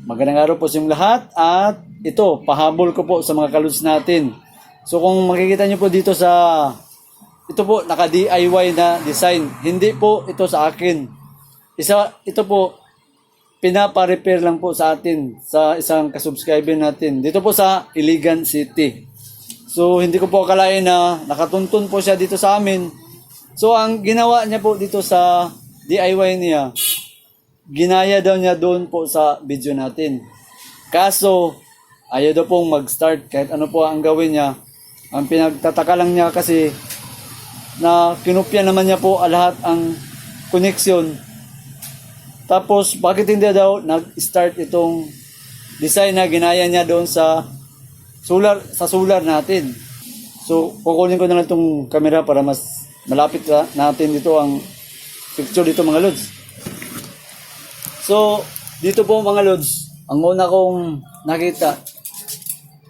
Magandang araw po sa inyong lahat at ito, pahabol ko po sa mga kaluds natin. So kung makikita nyo po dito ito po naka-DIY na design. Hindi po ito sa akin. Ito po, pinapa-repair lang po sa atin sa isang kasubscriber natin. Dito po sa Iligan City. So hindi ko po akalain na nakatuntun po siya dito sa amin. So ang ginawa niya po dito sa DIY niya, ginaya daw niya doon po sa video natin. Kaso, ayaw daw pong mag-start kahit ano po ang gawin niya. Ang pinagtataka lang niya kasi na kinopya naman niya po lahat ang connection. Tapos, bakit hindi daw nag-start itong design na ginaya niya doon sa solar natin. So, kukunin ko na lang itong camera para mas malapit natin dito ang picture dito mga lods. So, dito po mga lods, ang una kong nakita,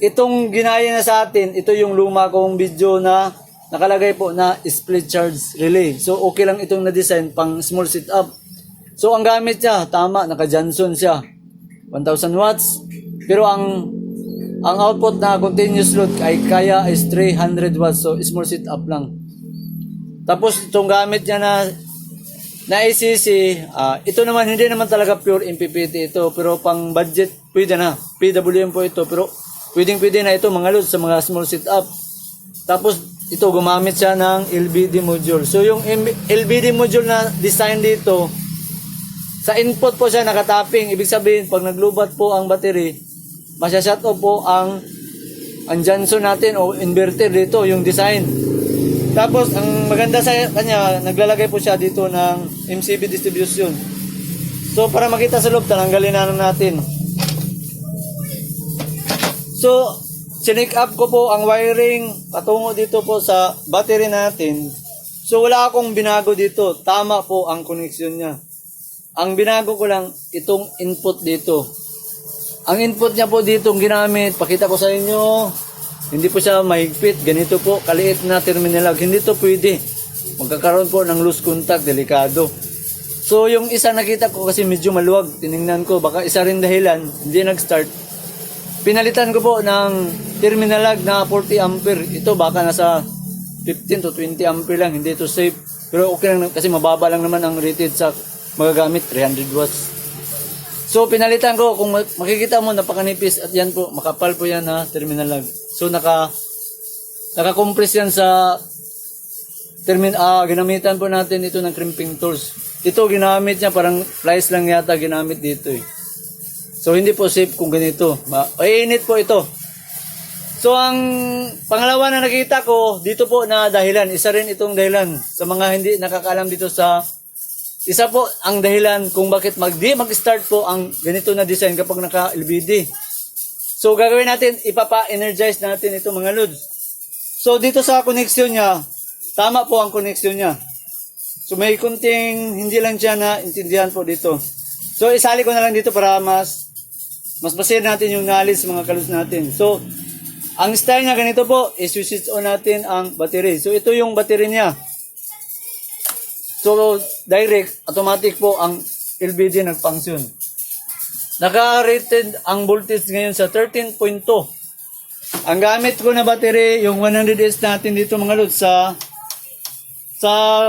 itong ginaya na sa atin, ito yung luma kong video na nakalagay po na split charge relay. So, okay lang itong na-design pang small setup. So, ang gamit niya, tama, naka-Johnson siya. 1,000 watts. Pero ang output na continuous load ay kaya is 300 watts. So, small setup lang. Tapos, itong gamit niya na ACC, ito naman, hindi naman talaga pure MPPT ito, pero pang budget, pwede na. PWM po ito, pero pwede na ito mga lods sa mga small setup. Tapos, ito, gumamit siya ng LBD module. So, yung LBD module na design dito, sa input po siya nakatapping. Ibig sabihin, pag naglubat po ang battery, masya-shut off po ang Johnson natin o inverter dito, yung design. Tapos, ang maganda sa kanya, naglalagay po siya dito ng MCB distribution. So, para makita sa loob, tanggalin na natin. So, sinik up ko po ang wiring patungo dito po sa battery natin. So, wala akong binago dito. Tama po ang connection niya. Ang binago ko lang, itong input dito. Ang input niya po dito, ginamit, pakita ko sa inyo, hindi po siya mahigpit. Ganito po, kaliit na terminal. Hindi to pwede. Magkakaroon po ng loose contact, delikado. So, yung isa nakita ko kasi medyo maluwag. Tiningnan ko, baka isa rin dahilan, hindi nag-start. Pinalitan ko po ng terminal na 40 ampere. Ito baka nasa 15 to 20 ampere lang. Hindi ito safe. Pero okay lang kasi mababa lang naman ang rated sa magagamit, 300 watts. So, pinalitan ko, kung makikita mo, napakanipis at yan po, makapal po yan na terminal lag. So, naka-compress yan sa ginamitan po natin ito ng crimping tools. Ito, ginamit niya, parang pliers lang yata ginamit dito eh. So, hindi po safe kung ganito. Init po ito. So, ang pangalawa na nakita ko, dito po na dahilan. Isa rin itong dahilan sa mga hindi nakakaalam dito isa po ang dahilan kung bakit mag-start po ang ganito na design kapag naka-LBD. So, gagawin natin, ipapa-energize natin ito mga lods. So, dito sa connection niya, tama po ang connection niya. So, may kunting hindi lang siya na intindihan po dito. So, isali ko na lang dito para mas basir natin yung knowledge mga kaluds natin. So, ang style niya ganito po, i-switch on natin ang battery. So, ito yung battery niya. So, direct, automatic po ang LBD nag-function. Naka-rated ang voltage ngayon sa 13.2. Ang gamit ko na battery, yung 100S natin dito mga lods sa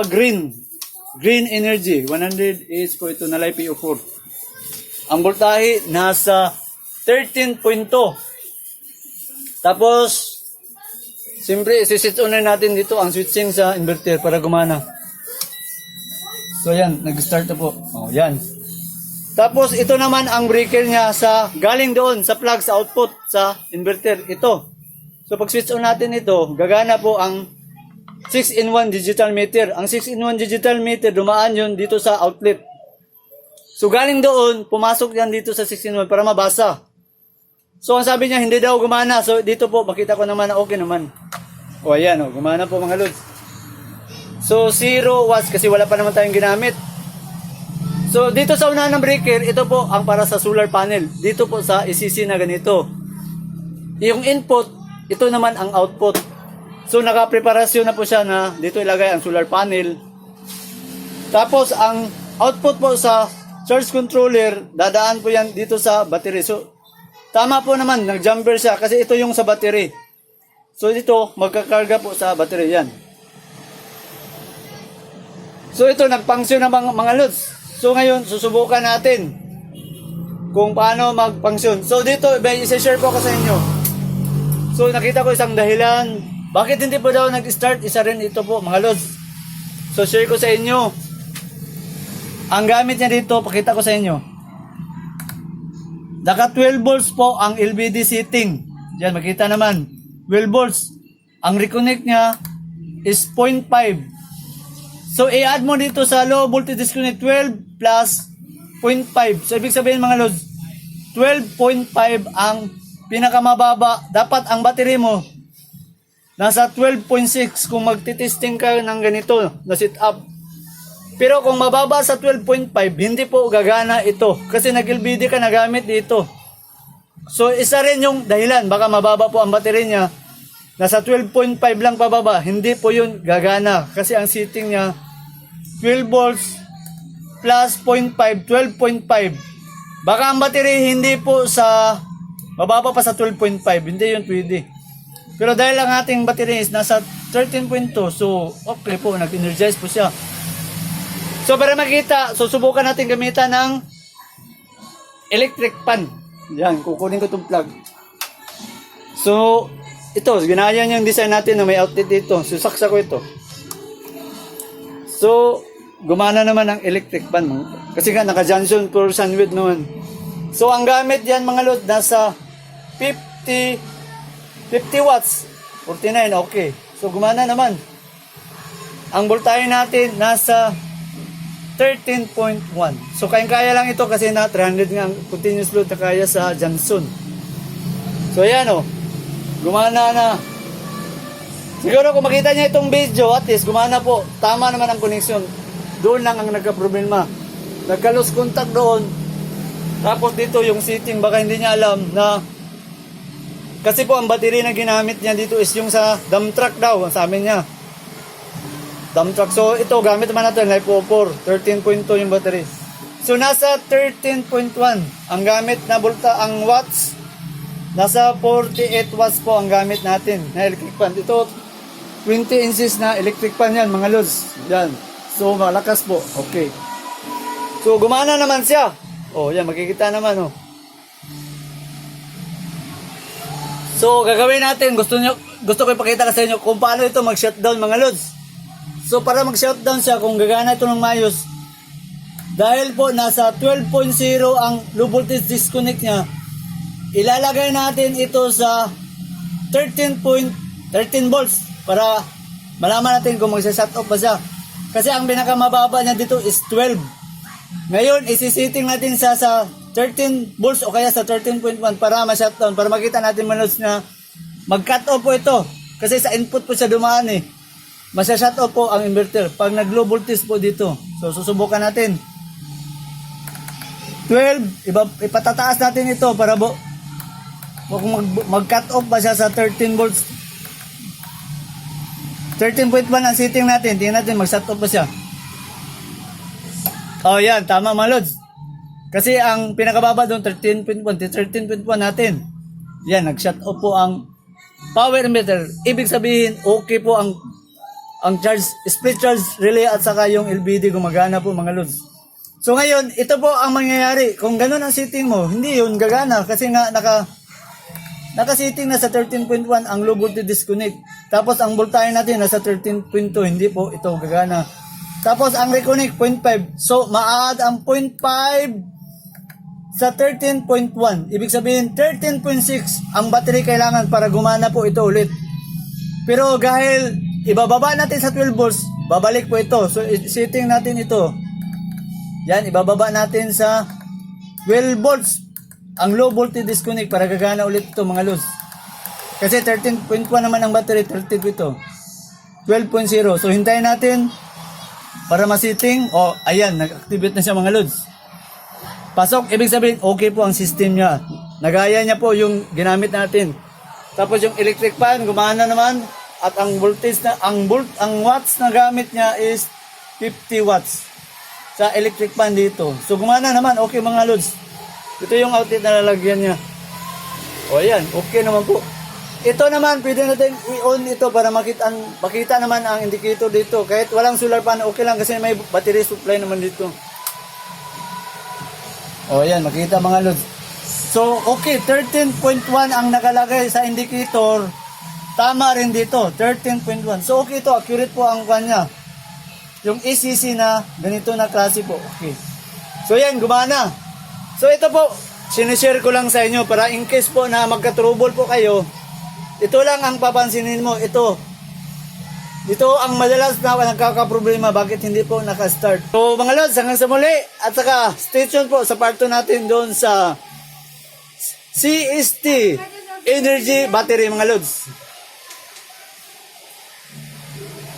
green energy. 100S po ito na LiPo4. Ang voltahe nasa 13.2. Tapos, siyempre, isi-switch on na natin dito ang switching sa inverter para gumana. So yan, nag-start na po. Oh, yan. Tapos ito naman ang breaker niya galing doon sa plug sa output sa inverter. Ito. So pag switch on natin ito, gagana po ang 6-in-1 digital meter. Ang 6-in-1 digital meter, dumaan yun dito sa outlet. So galing doon, pumasok yan dito sa 6-in-1 para mabasa. So ang sabi niya, hindi daw gumana. So dito po, makita ko naman na okay naman. O ayan, gumana po mga lods. So, 0 watts kasi wala pa naman tayong ginamit. So, dito sa unahan ng breaker, ito po ang para sa solar panel. Dito po sa ACC na ganito. Yung input, ito naman ang output. So, nakapreparasyon na po siya na dito ilagay ang solar panel. Tapos, ang output po sa charge controller, dadaan po yan dito sa battery. So, tama po naman, nag-jumper siya kasi ito yung sa battery. So, dito, magkakarga po sa battery yan. So, ito, nag-function na mga lods. So, ngayon, susubukan natin kung paano mag-function. So, dito, may isa-share po ko sa inyo. So, nakita ko isang dahilan. Bakit hindi po daw nag-start? Isa rin ito po, mga lods. So, share ko sa inyo. Ang gamit niya dito, pakita ko sa inyo. Naka 12 volts po ang LVD setting. Diyan, makita naman. 12 volts. Ang reconnect niya is 0.5. So, i-add mo dito sa low voltage disconnect 12 plus 0.5. So, ibig sabihin mga lods, 12.5 ang pinakamababa. Dapat ang battery mo nasa 12.6 kung magtitesting ka ng ganito na sit up. Pero kung mababa sa 12.5, hindi po gagana ito. Kasi nag-LVD ka na gamit dito. So, isa rin yung dahilan. Baka mababa po ang battery niya. Nasa 12.5 lang pababa. Hindi po yun gagana. Kasi ang setting niya, 12 volts plus 0.5, 12.5. Baka ang battery hindi po sa mababa pa sa 12.5. Hindi yun pwede. Pero dahil ang ating battery is nasa 13.2, so okay po, nag-energize po siya. So para makita, susubukan natin gamitan ng electric fan. Yan, kukunin ko itong plug. So, ito, ginaya niya yung design natin na may outlet dito. Susaksa ko ito. So, gumana naman ang electric fan. Kasi nga, naka-Johnson for Sunwid naman. So, ang gamit yan mga load, nasa 50 watts. 49, okay. So, gumana naman. Ang voltahe natin, nasa 13.1. So, kaya lang ito kasi na 300 nga ang continuous load na kaya sa Johnson. So, ayan o. Gumana na. Siguro kung makita niya itong video, at least gumana po. Tama naman ang connection. Doon lang ang nagka-problema. Nagka-lose contact doon. Tapos dito yung setting, baka hindi niya alam na kasi po ang battery na ginamit niya dito is yung sa dump truck daw, sabi niya. Dump truck. So ito, gamit naman natin, LiPo 4, 13.2 yung battery. So nasa 13.1 ang gamit na ang watts. Nasa 48 watts po ang gamit natin na electric fan. Ito, 20 inches na electric fan yan, mga lods. Yan. So malakas po. Okay. So gumana naman siya. Oh, yan, makikita naman, oh. So, gagawin natin, gusto ko ipakita sa inyo kung paano ito mag-shutdown mga lods. So, para mag-shutdown siya, kung gagana ito ng maayos, dahil po nasa 12.0 ang low voltage disconnect niya, ilalagay natin ito sa 13 volts para malaman natin kung mag-shut off pa siya. Kasi ang pinakamababa niya dito is 12. Ngayon, isisetting natin sa 13 volts o kaya sa 13.1 para ma-shutdown, para makita natin manods na mag-cut off po ito. Kasi sa input po siya dumaan eh. Masya-shut off po ang inverter pag nag-low voltage po dito. So, susubukan natin. 12, ipatataas natin ito para mag-cut off ba siya sa 13 volts. 13.1 ang setting natin. Tingnan natin mag-shut off ba siya. Oh, yan. Tama mga lods. Kasi ang pinakababa doon, 13.1 natin. Yan, nag-shut off po ang power inverter. Ibig sabihin, okay po ang charge, split charge relay at saka yung LVD gumagana po mga lods. So ngayon, ito po ang mangyayari. Kung ganun ang setting mo, hindi yun gagana kasi nga naka-setting na sa 13.1 ang low voltage disconnect. Tapos ang voltahe natin nasa 13.2, hindi po ito gagana. Tapos ang reconnect 0.5. So ma-add ang 0.5 sa 13.1. Ibig sabihin 13.6 ang battery kailangan para gumana po ito ulit. Pero dahil ibababa natin sa 12 volts, babalik po ito. So setting natin ito. Yan, ibababa natin sa 12 volts ang low voltage disconnect para gagana ulit ito mga lods. Kasi 13.1 naman ang battery, 13 ito. 12.0. So hintayin natin para ma-setting. Oh, ayan, nag-activate na siya mga lods. Pasok, ibig sabihin okay po ang system niya. Nagaya niya po yung ginamit natin. Tapos yung electric fan gumana naman at ang voltage na ang watts na gamit niya is 50 watts. sa electric fan dito. So gumana naman, okay mga lods. Ito yung outlet na lalagyan niya. O yan, okay naman po. Ito naman, pwede natin i-on ito para makita naman ang indicator dito. Kahit walang solar panel, okay lang kasi may battery supply naman dito. O yan, makita mga lods. So, okay, 13.1 ang nakalagay sa indicator. Tama rin dito, 13.1. So, okay ito, accurate po ang kanya. Yung ECC na ganito na klase po. Okay. So, yan, gumana. So, ito po, sinishare ko lang sa inyo para in case po na magka-trouble po kayo, ito lang ang papansinin mo. Ito ang madalas na nagkakaproblema bakit hindi po nakastart. So, mga lods, hanggang sa muli. At saka, stay tuned po sa part 2 natin doon sa CST Energy Battery, mga lods.